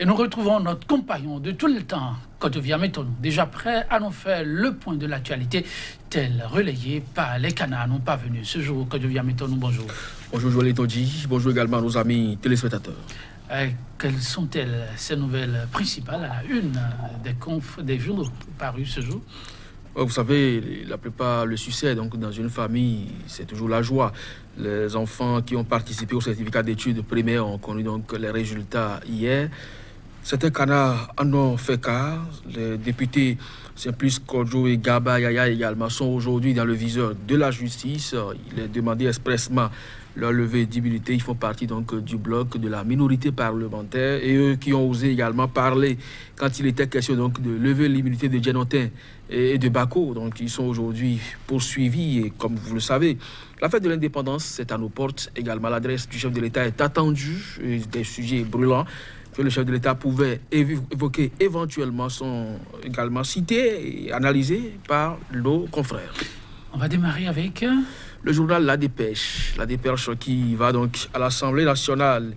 Et nous retrouvons notre compagnon de tout le temps, Kodovia Metonou, déjà prêt à nous faire le point de l'actualité, tel relayé par les canards non parvenus. Ce jour, Kodovia Metonou, bonjour. Bonjour Joël Todji, bonjour également à nos amis téléspectateurs. Quelles sont-elles ces nouvelles principales à la une des journaux parus ce jour? Vous savez, la plupart, le succès donc, dans une famille, c'est toujours la joie. Les enfants qui ont participé au certificat d'études primaires ont connu donc les résultats hier. Certains canards en ont fait cas. Les députés Simplice Kodjo et Garba Yaya également sont aujourd'hui dans le viseur de la justice. Il est demandé expressement leur levée d'immunité. Ils font partie donc du bloc de la minorité parlementaire et eux qui ont osé également parler quand il était question donc de lever l'immunité de Djenotin et de Bako. Donc ils sont aujourd'hui poursuivis et comme vous le savez, la fête de l'indépendance c'est à nos portes également. L'adresse du chef de l'État est attendue et des sujets brûlants que le chef de l'État pouvait évoquer éventuellement sont également cités et analysés par nos confrères. On va démarrer avec le journal La Dépêche qui va donc à l'Assemblée nationale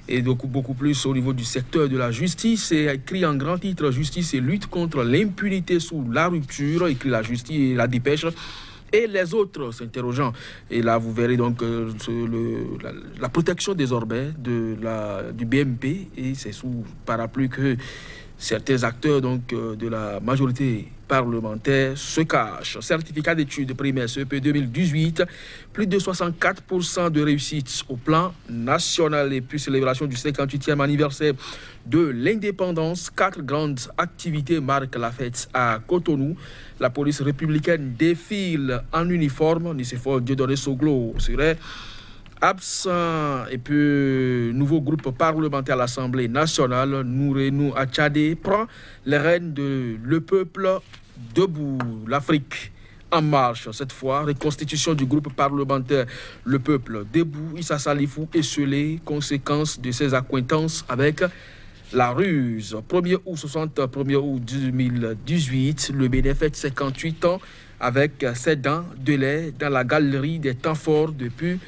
et donc beaucoup plus au niveau du secteur de la justice et écrit en grand titre « Justice et lutte contre l'impunité sous la rupture », écrit la justice et La Dépêche. Et les autres s'interrogeant. Et là, vous verrez donc la protection désormais du BMP. Et c'est sous parapluie que certains acteurs donc, de la majorité parlementaire se cachent. Certificat d'études primaires CEP 2018, plus de 64% de réussite au plan national. Et puis célébration du 58e anniversaire de l'indépendance. 4 grandes activités marquent la fête à Cotonou. La police républicaine défile en uniforme. Nicéphore Dieudonné Soglo serait absent. Et puis, nouveau groupe parlementaire à l'Assemblée nationale, Nourenou Achadé, prend les rênes de Le Peuple debout. L'Afrique en marche. Cette fois, reconstitution du groupe parlementaire Le Peuple debout. Issa Salifou esselé, conséquence de ses accointances avec la ruse. 1er août 2018, le Bénin fête 58 ans avec ses dents de lait dans la galerie des temps forts depuis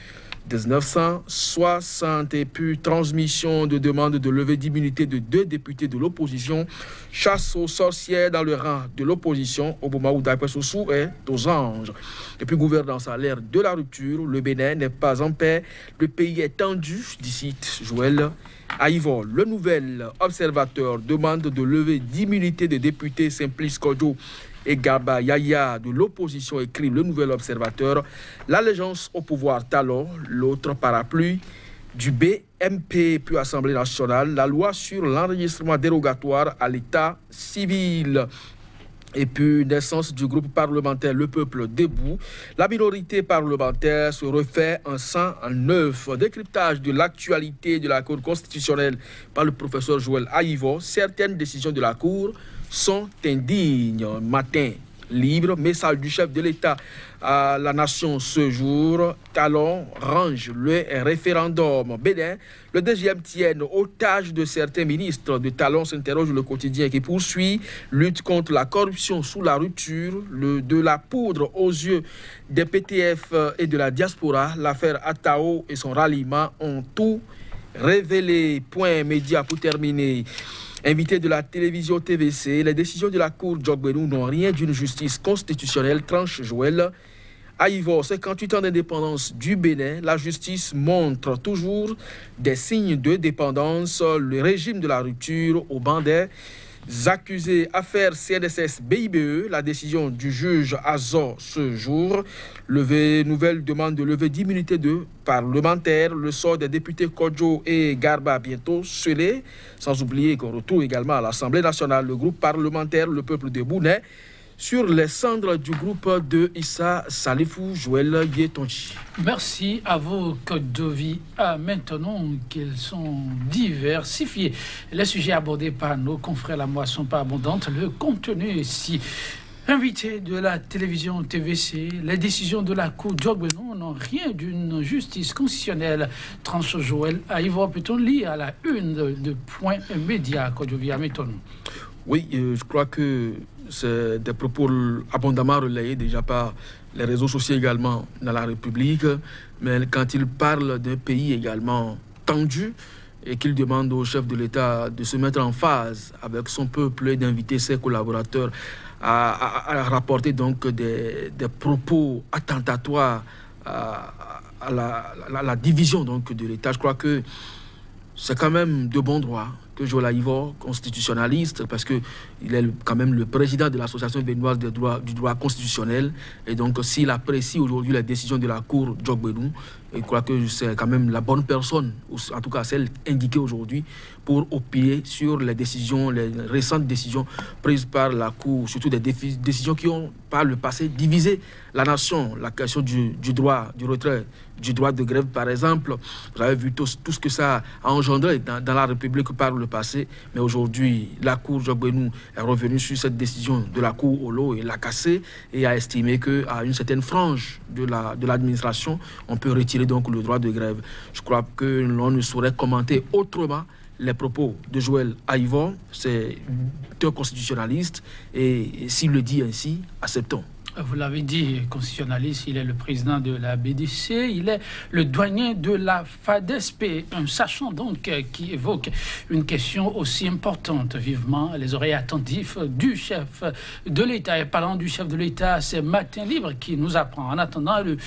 1960. Et puis transmission de demande de levée d'immunité de 2 députés de l'opposition. Chasse aux sorcières dans le rang de l'opposition au moment où Daïpessoussou est aux anges. Et puis gouvernance à l'ère de la rupture. Le Bénin n'est pas en paix. Le pays est tendu, dit Joël Aïvo. Le nouvel observateur demande de lever d'immunité des députés Simplice Kodjo et Garba Yaya de l'opposition, écrit le nouvel observateur. L'allégeance au pouvoir talon, l'autre parapluie du BMP, puis Assemblée nationale, la loi sur l'enregistrement dérogatoire à l'état civil. Et puis, naissance du groupe parlementaire Le Peuple debout. La minorité parlementaire se refait en 109. Décryptage de l'actualité de la Cour constitutionnelle par le professeur Joël Aïvo. Certaines décisions de la Cour sont indignes. Matin libre, message du chef de l'État à la nation ce jour. Talon range le référendum. Bénin, le deuxième tienne otage de certains ministres. De Talon s'interroge le quotidien qui poursuit. Lutte contre la corruption sous la rupture. De la poudre aux yeux des PTF et de la diaspora. L'affaire Atao et son ralliement ont tout révélé. Point média pour terminer. Invité de la télévision TVC, les décisions de la Cour Djogbenou n'ont rien d'une justice constitutionnelle, tranche Joël Aïvo. 58 ans d'indépendance du Bénin, la justice montre toujours des signes de dépendance. Le régime de la rupture au banc des accusés. Affaire CNSS BIBE, la décision du juge Azor ce jour. Nouvelle demande de levée d'immunité de parlementaires. Le sort des députés Kodjo et Garba bientôt scellé. Sans oublier qu'on retrouve également à l'Assemblée nationale le groupe parlementaire Le Peuple debout naît sur les cendres du groupe de Issa Salifou, Joël Yetonji. Merci à vous, Kodovi. Maintenant qu'ils sont diversifiés, les sujets abordés par nos confrères La Moisson pas abondante, le contenu ici. Invité de la télévision TVC, les décisions de la Cour Djogbenou n'ont rien d'une justice constitutionnelle. Tranche Joël Aïvo, peut-on lire à la une de Point Média, Kodovi Ameton? Oui, je crois que c'est des propos abondamment relayés déjà par les réseaux sociaux également dans la République. Mais quand il parle d'un pays également tendu, et qu'il demande au chef de l'État de se mettre en phase avec son peuple et d'inviter ses collaborateurs à rapporter donc des propos attentatoires à la division donc de l'État. Je crois que c'est quand même de bon droit que Joël Aïvor, constitutionnaliste, parce qu'il est quand même le président de l'Association béninoise du droit constitutionnel, et donc s'il apprécie aujourd'hui la décision de la Cour Djokbenou, je crois que c'est quand même la bonne personne, en tout cas celle indiquée aujourd'hui, pour opiner sur les décisions, les récentes décisions prises par la Cour, surtout des décisions qui ont, par le passé, divisé la nation. La question du droit du retrait, du droit de grève, par exemple. Vous avez vu tout ce que ça a engendré dans la République par le passé. Mais aujourd'hui, la Cour Djokbenou est revenue sur cette décision de la Cour Olo et l'a cassée et a estimé qu'à une certaine frange de l'administration, on peut retirer donc le droit de grève. Je crois que l'on ne saurait commenter autrement les propos de Joël Aïvor. C'est un constitutionnaliste et s'il le dit ainsi, acceptons. Vous l'avez dit, constitutionnaliste, il est le président de la BDC, il est le douanier de la FADESP, un sachant donc qui évoque une question aussi importante, vivement les oreilles attentives du chef de l'État. Et parlant du chef de l'État, c'est Matin Libre qui nous apprend, en attendant le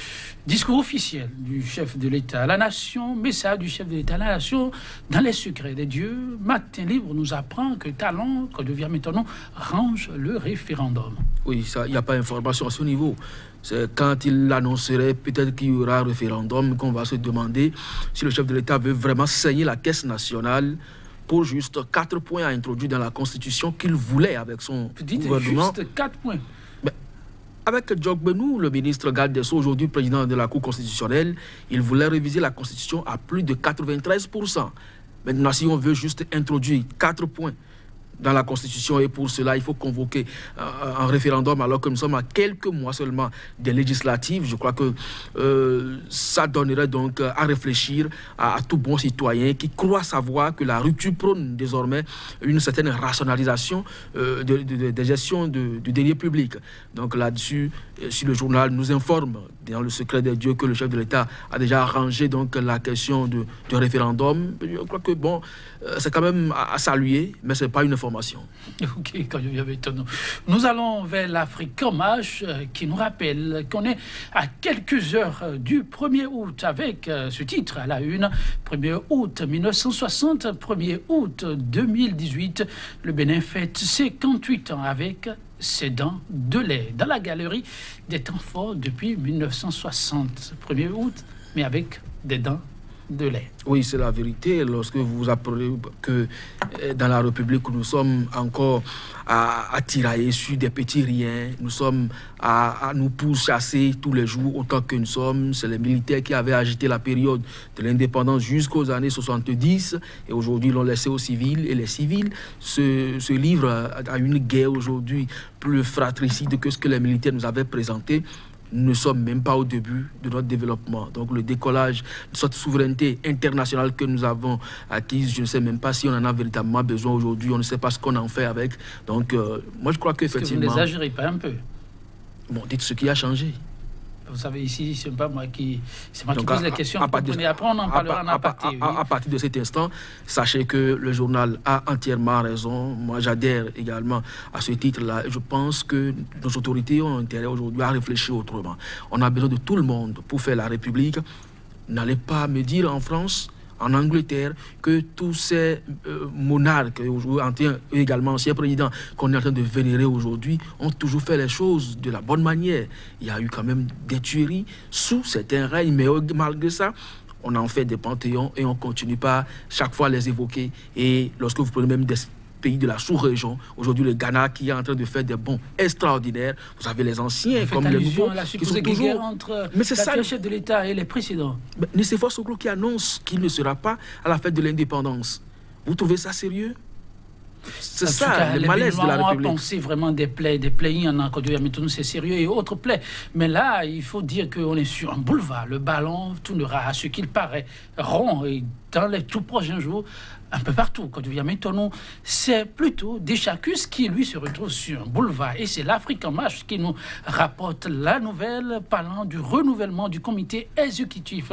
discours officiel du chef de l'État, la nation, message du chef de l'État, la nation, dans les secrets des dieux, Matin Libre nous apprend que Talon, que devient maintenant, range le référendum. Oui, il n'y a pas d'information à ce niveau. C'est quand il annoncerait peut-être qu'il y aura un référendum qu'on va se demander si le chef de l'État veut vraiment saigner la caisse nationale pour juste 4 points à introduire dans la Constitution qu'il voulait avec son gouvernement. Juste 4 points. Mais avec Djokbenou, le ministre garde des Sceaux, aujourd'hui président de la Cour constitutionnelle, il voulait réviser la Constitution à plus de 93%. Maintenant, si on veut juste introduire 4 points dans la Constitution, et pour cela, il faut convoquer un référendum alors que nous sommes à quelques mois seulement des législatives. Je crois que ça donnerait donc à réfléchir à tout bon citoyen qui croit savoir que la rupture prône désormais une certaine rationalisation de gestion du deniers public. Donc là-dessus, si le journal nous informe dans le secret des dieux que le chef de l'État a déjà arrangé donc la question du référendum, je crois que bon, c'est quand même à saluer, mais ce n'est pas une information. Ok, quand je viens étonnant. Nous allons vers l'Afrique en marche qui nous rappelle qu'on est à quelques heures du 1er août avec ce titre à la une. 1er août 1960, 1er août 2018, le Bénin fête 58 ans avec ses dents de lait. Dans la galerie des temps forts depuis 1960, 1er août, mais avec des dents de lait. Oui, c'est la vérité. Lorsque vous apprenez que dans la République, nous sommes encore à tirailler sur des petits riens, nous sommes à nous pourchasser tous les jours autant que nous sommes. C'est les militaires qui avaient agité la période de l'indépendance jusqu'aux années 70 et aujourd'hui l'ont laissé aux civils et les civils se livrent à une guerre aujourd'hui plus fratricide que ce que les militaires nous avaient présenté. Nous ne sommes même pas au début de notre développement. Donc le décollage de cette souveraineté internationale que nous avons acquise, je ne sais même pas si on en a véritablement besoin aujourd'hui. On ne sait pas ce qu'on en fait avec. Donc moi je crois qu'effectivement... Est-ce que vous n'exagérez pas un peu? Bon, dites ce qui a changé. Vous savez, ici, c'est pas moi qui pose les questions. Après, on en parlera en aparté. À partir de cet instant, sachez que le journal a entièrement raison. Moi, j'adhère également à ce titre-là. Je pense que nos autorités ont intérêt aujourd'hui à réfléchir autrement. On a besoin de tout le monde pour faire la République. N'allez pas me dire en France, en Angleterre, que tous ces monarques, également anciens présidents qu'on est en train de vénérer aujourd'hui, ont toujours fait les choses de la bonne manière. Il y a eu quand même des tueries sous certains règnes, mais malgré ça, on en fait des panthéons et on continue pas chaque fois les évoquer. Et lorsque vous prenez même des pays de la sous-région, aujourd'hui le Ghana qui est en train de faire des bons extraordinaires, vous avez les anciens comme les nouveaux qui sont toujours... entre la chef de l'État et les précédents. Nicéphore Soglo qui annonce qu'il ne sera pas à la fête de l'indépendance. Vous trouvez ça sérieux? C'est ça, le malaise de la République. On a pensé vraiment des plaies, il y en a encore, maintenant c'est sérieux et autres plaies. Mais là, il faut dire qu'on est sur un boulevard. Le ballon tournera à ce qu'il paraît rond et dans les tout prochains jours, un peu partout. Quand tu viens maintenant, c'est plutôt Deschacus qui, lui, se retrouve sur un boulevard. Et c'est l'Afrique en marche qui nous rapporte la nouvelle parlant du renouvellement du comité exécutif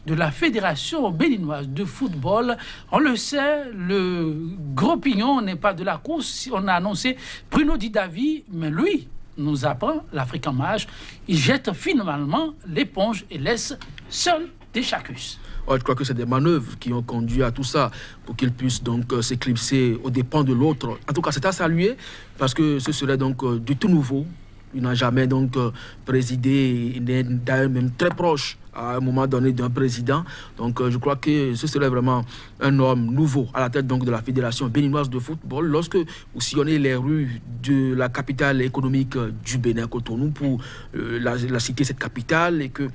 de la Fédération béninoise de football. On le sait, le gros pignon n'est pas de la course. On a annoncé Bruno Didavi, mais lui nous apprend, l'Afrique en marche, il jette finalement l'éponge et laisse seul Deschacus. Je crois que c'est des manœuvres qui ont conduit à tout ça pour qu'il puisse donc s'éclipser aux dépens de l'autre. En tout cas, c'est à saluer parce que ce serait donc du tout nouveau. Il n'a jamais donc présidé, il est d'ailleurs même très proche à un moment donné d'un président. Donc je crois que ce serait vraiment un homme nouveau à la tête donc de la Fédération béninoise de football. Lorsque vous sillonnez les rues de la capitale économique du Bénin, Cotonou, pour la citer cette capitale, et que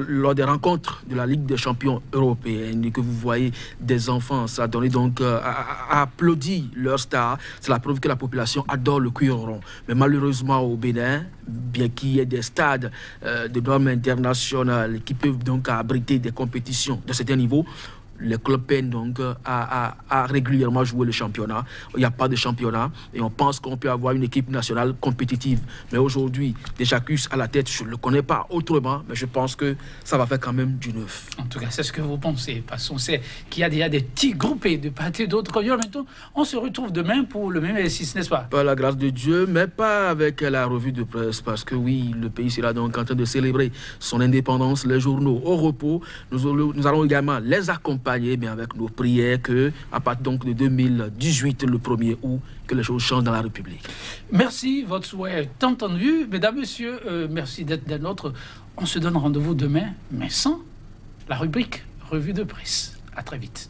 lors des rencontres de la Ligue des champions européenne et que vous voyez des enfants s'adonner donc à applaudir leur star, c'est la preuve que la population adore le cuir rond. Mais malheureusement au Bénin, bien qu'il y ait des stades de normes internationales qui peuvent donc abriter des compétitions de certains niveaux, les clubs peinent donc à régulièrement jouer le championnat. Il n'y a pas de championnat et on pense qu'on peut avoir une équipe nationale compétitive. Mais aujourd'hui, Deschacus à la tête, je ne le connais pas autrement, mais je pense que ça va faire quand même du neuf. En tout cas, c'est ce que vous pensez, parce qu'on sait qu'il y a déjà des petits groupés de part et d'autre. Maintenant, on se retrouve demain pour le même exercice, n'est-ce pas? Par la grâce de Dieu, mais pas avec la revue de presse, parce que oui, le pays sera donc en train de célébrer son indépendance, les journaux au repos. Nous allons également les accompagner, mais avec nos prières que, à partir donc de 2018, le 1er août, que les choses changent dans la République. Merci, votre souhait est entendu. Mesdames, Messieurs, merci d'être des nôtres. On se donne rendez-vous demain, mais sans la rubrique Revue de presse. À très vite.